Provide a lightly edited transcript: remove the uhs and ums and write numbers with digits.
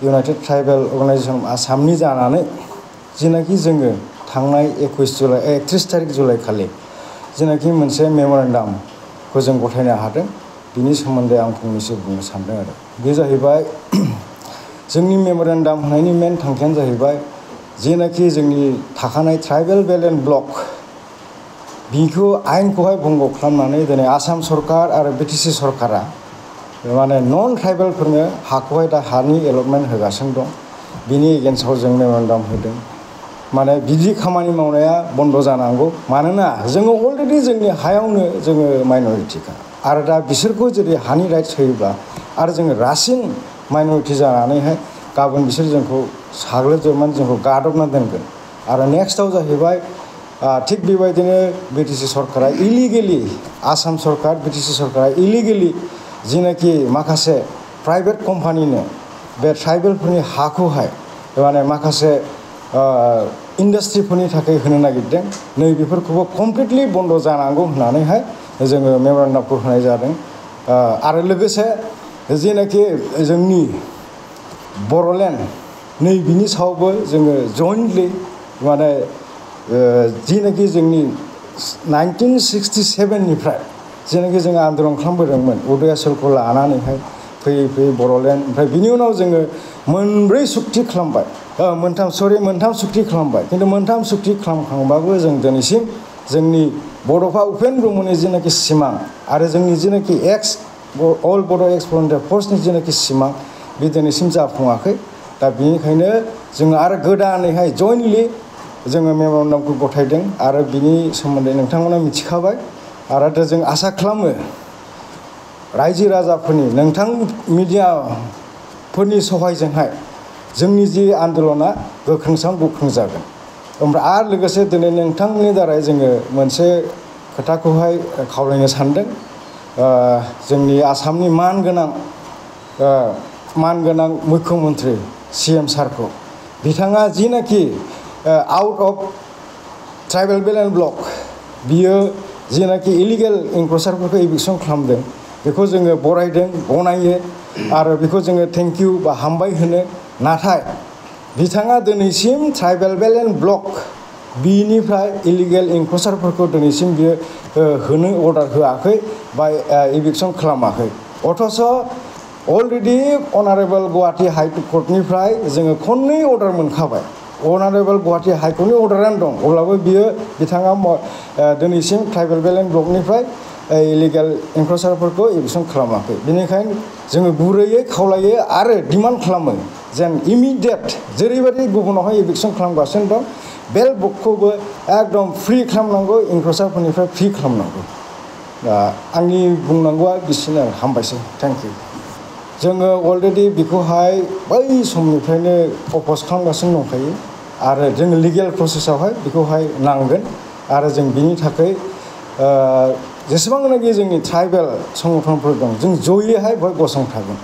United tribal organisation आसामनि जानानै जेनाखि जोङो थांनाय 31 तारिख जुलाइ खालि जेनाखि मोनसे मेम'रेन्डामखौ जों गथायनो हादों बिनि सोमोन्दै आं फंनैसो बुंनो सानदों आरो बे जाहैबाय जोंनि मेम'रेन्डाम होनायनि मेन थांखियानो जाहैबाय जेनाखि जोंनि थाखानाय ट्राइबेल बेल्ट एन्ड ब्लक बिखौ आयेनखौहाय भंग खालामनानै दिनै आसाम सरकार आरो BTC सरकारा माने नन ट्राइबेलफोरनो हाखौहाय दा हानि एलटमेन्ट होगासिनो दं बिनि एगेन्स्टआव जों मेम'रेन्डाम होदों माने बिदि खामानि मावनाया बन्द जानांगौ मानोना जोङो अलरेडि जोंनि हायावनो जोङो माइन'रिटिखा आरो दा बिसोरखौ जुदि हानि राइट्स होयोब्ला आरो जोङो रासिन माइन'रिटि जानानैहाय गाबोन बिसोर जोंखौ साग्लोबजोबनानै जोंखौ गादबना दोनगोन आरो नेक्स्टआव जाहैबाय थिग बेबायदिनो BTC सरकारा इलिगेलि आसाम सरकार BTC सरकारा इलिगेलि जिनाखि माखासे प्राइभेट कम्पानिनो बे ट्राइबेलफोरनि हाखौहाय माने माखासे इन्डास्ट्रिफोरनि थाखाय होनो नागिरदों नै बेफोरखौबो कमप्लिटलि बन्द जानांगौ होननानैहाय जोङो मेम'रेन्डामखौ होनाय जादों आरो लोगोसे जेनाखि जोंनि बर'लेण्ड नै बिनि सायावबो जोङो जइन्टलि माने जिनाखि जोंनि 1967 निफ्राय जेनाखि जोङो आन्दलन खालामबोदोंमोन उदयाचलखौ लानानैहाय फैयै फैयै बर'लेण्ड ओमफ्राय बिनि उनाव जोङो मोनब्रै सुक्ति खालामबाय मोनथाम सुक्ति खालामबाय खिन्थु मोनथाम सुक्ति खालामखांबाबो जों दिनैसिम जोंनि बड'फा उपेन्द्र ब्रह्मनि जेनाखि सिमां आरो जोंनि जेनाखि अल बड' एक्स भलुन्टियार फर्सनि जेनाखि सिमां बे दिनैसिम जाफुङाखै दा बेनिखायनो जोङो आरो गोदानैहाय जइन्टलि जोङो मेम'रेन्डामखौ गथायदों आरो बिनि सोमोन्दै नोंथांमोना मिथिखाबाय आरो दा जों आसा खालामो रायजो राजाफोरनि नोंथां मिडियाफोरनि सहायजोंहाय जोंनि जि आन्दलना गोख्रों जागोन ओमफ्राय आरो लोगोसे दिनै नोंथांमोननि दारै जोङो मोनसे खोथाखौहाय खावलायनो सानदों जोंनि आसामनि मानगोनां मुख्यमन्त्रि CM सारखौ बिथाङा जिनाखि out of tribal belt and block बियो जिनाखि इलिगेल इनक्ल'सारफोरखौ इभिक्सन खालामदों बेखौ जोङो बरायदों गनायो आरो बेखौ जोङो थेंक इउ बा हामबाय होनो नाथाय बिथाङा दिनैसिम ट्राइबेल बेल्ट एन्ड ब्लक बिनिफ्राय इलिगेल इनक्ल'सारफोरखौ दिनैसिम बियो होनो अर्डार होआखै बा इभिक्सन खालामाखै अथच अलरेडि अनारेबल गुवाहाटि हाइकर्टनिफ्राय जोङो खननै अर्डार मोनखाबाय अनारेबल गुवाहाटि हाइकर्टनि अर्डारानो दं अब्लाबो बियो बिथाङा दिनैसिम ट्राइबेल बेल्ट एन्ड ब्लकनिफ्राय इलिगेल इनक्ल'सारफोरखौ इभिक्सन खालामाखै बेनिखायनो जोङो गुरैयै खावलायो आरो डिमान्ड खालामो जेन इमिडियेट जेरैबायदि गुबुनावहाय इभिक्सन खालामगासिनो दं बेल्ट ब्लकखौबो एकदम फ्रि खालामनांगौ इनक्ल'सारफोरनिफ्राय फ्रि खालामनांगौ दा आंनि बुंनांगौआ बिसिनो हामबायसै थेंक इउ जोङो अलरेडि बेखौहाय बै समनिफ्रायनो अप'ज खालामगासिनो दंखायो आरो जोङो लिगेल प्रसेसआवहाय बेखौहाय नांगोन आरो जों बिनि थाखाय जेसेबांनाखि जोंनि ट्राइबेल संगठनफोर दं जों जयैहाय बेवहाय गसंथागोन